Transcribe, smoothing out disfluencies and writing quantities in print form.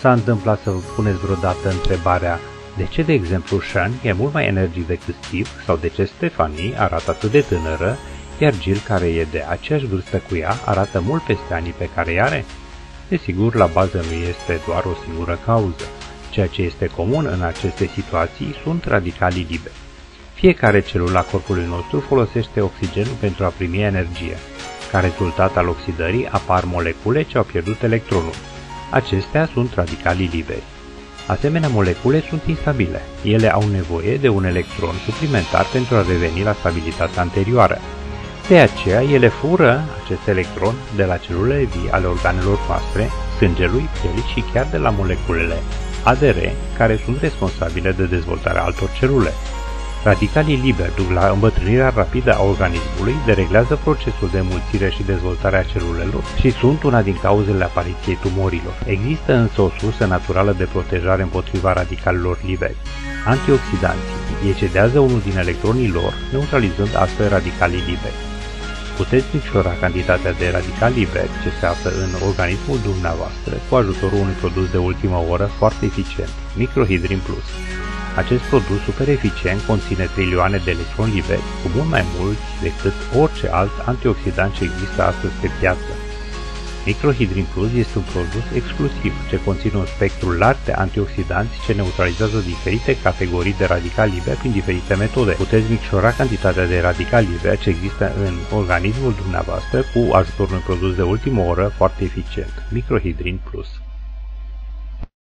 s-a întâmplat să vă puneți vreodată întrebarea de ce, de exemplu, Sean e mult mai energic decât Steve sau de ce Stephanie arată atât de tânără, iar Jill, care e de aceeași vârstă cu ea, arată mult peste anii pe care îi are? Desigur, la bază nu este doar o singură cauză. Ceea ce este comun în aceste situații sunt radicalii liberi. Fiecare celulă a corpului nostru folosește oxigenul pentru a primi energie. Ca rezultat al oxidării apar molecule ce au pierdut electronul. Acestea sunt radicalii liberi. Asemenea, molecule sunt instabile. Ele au nevoie de un electron suplimentar pentru a reveni la stabilitatea anterioară. De aceea, ele fură acest electron de la celulele vii ale organelor noastre, sângelui, pielii și chiar de la moleculele ADR, care sunt responsabile de dezvoltarea altor celule. Radicalii liberi duc la îmbătrânirea rapidă a organismului, dereglează procesul de înmulțire și dezvoltare a celulelor și sunt una din cauzele apariției tumorilor. Există însă o sursă naturală de protejare împotriva radicalilor liberi. Antioxidanții. Ei cedează unul din electronii lor, neutralizând astfel radicalii liberi. Puteți micșora cantitatea de radicali liberi ce se află în organismul dumneavoastră cu ajutorul unui produs de ultimă oră foarte eficient, Microhydrin Plus. Acest produs super eficient conține trilioane de electroni liberi, cu mult mai mulți decât orice alt antioxidant ce există astăzi pe piață. Microhydrin Plus este un produs exclusiv ce conține un spectru larg de antioxidanți ce neutralizează diferite categorii de radicali liberi prin diferite metode. Puteți micșora cantitatea de radicali liberi ce există în organismul dumneavoastră cu ajutorul unui produs de ultimă oră foarte eficient, Microhydrin Plus.